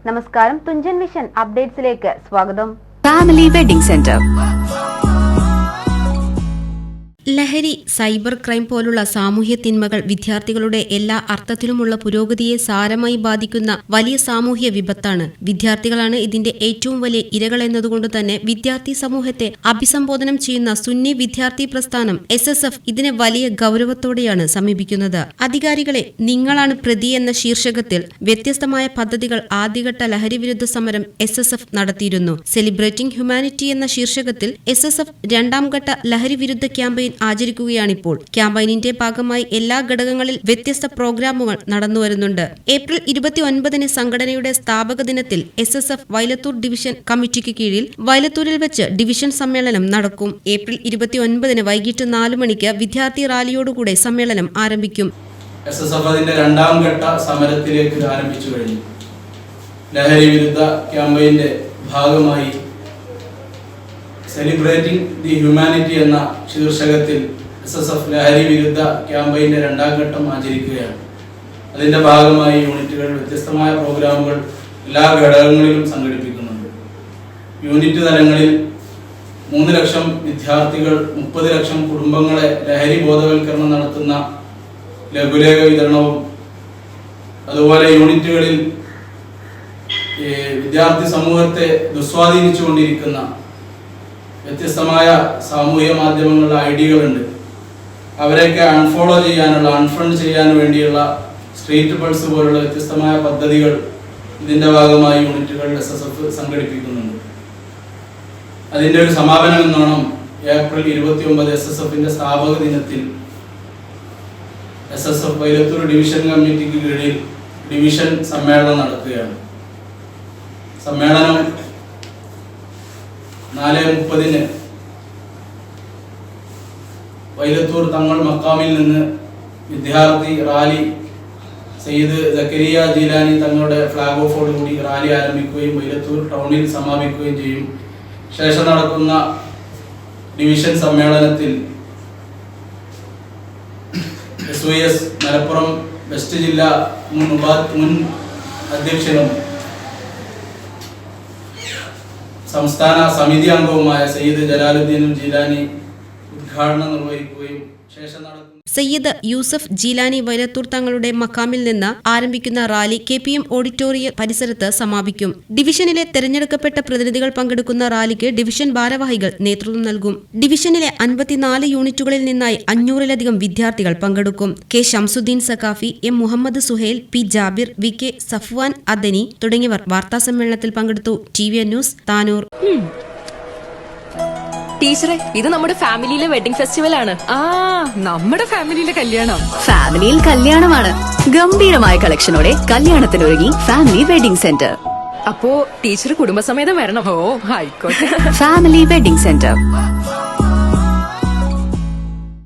നമസ്കാരം, തുഞ്ചൻ വിഷൻ അപ്ഡേറ്റ്സിലേക്ക് സ്വാഗതം. Family wedding centre. ലഹരി, സൈബർ ക്രൈം പോലുള്ള സാമൂഹ്യ തിന്മകൾ വിദ്യാർത്ഥികളുടെ എല്ലാ അർത്ഥത്തിലുമുള്ള പുരോഗതിയെ സാരമായി ബാധിക്കുന്ന വലിയ സാമൂഹ്യ വിപത്താണ്. വിദ്യാർത്ഥികളാണ് ഇതിന്റെ ഏറ്റവും വലിയ ഇരകൾ എന്നതുകൊണ്ട് തന്നെ വിദ്യാർത്ഥി സമൂഹത്തെ അഭിസംബോധനം ചെയ്യുന്ന സുന്നി വിദ്യാർത്ഥി പ്രസ്ഥാനം SSF ഇതിനെ വലിയ ഗൗരവത്തോടെയാണ് സമീപിക്കുന്നത്. അധികാരികളെ, നിങ്ങളാണ് പ്രതി എന്ന ശീർഷകത്തിൽ വ്യത്യസ്തമായ പദ്ധതികൾ ആദ്യഘട്ട ലഹരി വിരുദ്ധ സമരം SSF നടത്തിയിരുന്നു. സെലിബ്രേറ്റിംഗ് ഹ്യൂമാനിറ്റി എന്ന ശീർഷകത്തിൽ SSF രണ്ടാം ഘട്ട ലഹരി വിരുദ്ധ ക്യാമ്പയിൻ ആചരിക്കുകയാണിപ്പോൾ. ക്യാമ്പയിനിന്റെ ഭാഗമായി എല്ലാ ഘടകങ്ങളിൽ വ്യത്യസ്ത പ്രോഗ്രാമുകൾ നടന്നുവരുന്നുണ്ട്. ഏപ്രിൽ 29 സംഘടനയുടെ സ്ഥാപക ദിനത്തിൽ SSF വൈലത്തൂർ ഡിവിഷൻ കമ്മിറ്റിക്ക് കീഴിൽ വൈലത്തൂരിൽ വെച്ച് ഡിവിഷൻ സമ്മേളനം നടക്കും. ഏപ്രിൽ 29 വൈകിട്ട് 4 മണിക്ക് വിദ്യാർത്ഥി റാലിയോടുകൂടെ സമ്മേളനം ആരംഭിക്കും. SSF അതിന്റെ രണ്ടാം ഘട്ട സമരത്തിലേക്ക് ആരംഭിച്ചു കഴിഞ്ഞു. ലഹരി വിരുദ്ധ ക്യാമ്പയിന്റെ ഭാഗമായി സെലിബ്രേറ്റിംഗ് ദി ഹ്യൂമാനിറ്റി എന്ന ശീർഷകത്തിൽ SSF ലഹരി വിരുദ്ധ ക്യാമ്പയിന്റെ രണ്ടാം ഘട്ടം ആചരിക്കുകയാണ്. അതിന്റെ ഭാഗമായി യൂണിറ്റുകൾ വ്യത്യസ്തമായ പ്രോഗ്രാമുകൾ എല്ലാ ഘടകങ്ങളിലും സംഘടിപ്പിക്കുന്നുണ്ട്. യൂണിറ്റ് തലങ്ങളിൽ 3 ലക്ഷം വിദ്യാർത്ഥികൾ, 30 ലക്ഷം കുടുംബങ്ങളെ ലഹരി ബോധവൽക്കരണം നടത്തുന്ന ലഘുലേഖ വിതരണവും, അതുപോലെ യൂണിറ്റുകളിൽ വിദ്യാർത്ഥി സമൂഹത്തെ ദുസ്വാധീനിച്ചുകൊണ്ടിരിക്കുന്ന വ്യത്യസ്തമായ സാമൂഹ്യ മാധ്യമങ്ങളുടെ ഐഡികളുണ്ട്. അവരെയൊക്കെ അൺഫോളോ ചെയ്യാനുള്ള, അൺഫ്രണ്ട് ചെയ്യാൻ വേണ്ടിയുള്ള സ്ട്രീറ്റ് പൾസ് പോലുള്ള വ്യത്യസ്തമായ പദ്ധതികൾ ഇതിൻ്റെ ഭാഗമായി യൂണിറ്റുകൾ SSF സംഘടിപ്പിക്കുന്നുണ്ട്. അതിൻ്റെ ഒരു സമാപനം എന്നോണം ഏപ്രിൽ 29 SSFന്റെ സ്ഥാപക ദിനത്തിൽ SSF വൈലത്തൂർ ഡിവിഷൻ കമ്മിറ്റിക്ക് കീഴിൽ ഡിവിഷൻ സമ്മേളനം നടക്കുകയാണ്. സമ്മേളനം 4:30 വൈലത്തൂർ തങ്ങൾ മക്കാമിൽ നിന്ന് വിദ്യാർത്ഥി റാലി സയ്യിദ് സക്കരിയ ജീലാനി തങ്ങളുടെ ഫ്ലാഗ് ഓഫോടുകൂടി റാലി ആരംഭിക്കുകയും വൈലത്തൂർ ടൗണിൽ സമാപിക്കുകയും ചെയ്യും. ശേഷം നടക്കുന്ന ഡിവിഷൻ സമ്മേളനത്തിൽ SYS മലപ്പുറം വെസ്റ്റ് ജില്ലാ മുൻ അധ്യക്ഷനും സംസ്ഥാന സമിതി അംഗവുമായ സയ്യിദ് ജലാലുദ്ദീൻ ജീലാനി ഉദ്ഘാടനം നിർവഹിക്കുകയും ശേഷം നടക്കുന്ന സയ്യിദ് യൂസഫ് ജീലാനി വൈലത്തൂർ തങ്ങളുടെ മക്കാമിൽ നിന്ന് ആരംഭിക്കുന്ന റാലി KPM ഓഡിറ്റോറിയം പരിസരത്ത് സമാപിക്കും. ഡിവിഷനിലെ തെരഞ്ഞെടുക്കപ്പെട്ട പ്രതിനിധികൾ പങ്കെടുക്കുന്ന റാലിക്ക് ഡിവിഷൻ ഭാരവാഹികൾ നേതൃത്വം നൽകും. ഡിവിഷനിലെ 54 യൂണിറ്റുകളിൽ നിന്നായി 500-ലധികം വിദ്യാർത്ഥികൾ പങ്കെടുക്കും. K Shamsuddin Saqafi, M Muhammad Suhail, P Jabir, VK Safwan Adani തുടങ്ങിയവർ വാർത്താസമ്മേളനത്തിൽ പങ്കെടുത്തു. TVN news, Tanur. ടീച്ചറെ, ഇത് നമ്മുടെ ഫാമിലിയിലെ വെഡിംഗ് ഫെസ്റ്റിവൽ ആണ്. നമ്മുടെ ഫാമിലിയിലെ കല്യാണം. ഫാമിലിയിൽ കല്യാണമാണ്. ഗംഭീരമായ കളക്ഷനോടെ കല്യാണത്തിനൊരുങ്ങി ഫാമിലി വെഡിംഗ് സെന്റർ. അപ്പോ ടീച്ചർ കുടുംബസമേതം വരണം. ഓ, ആയിക്കോട്ടെ. Family wedding centre.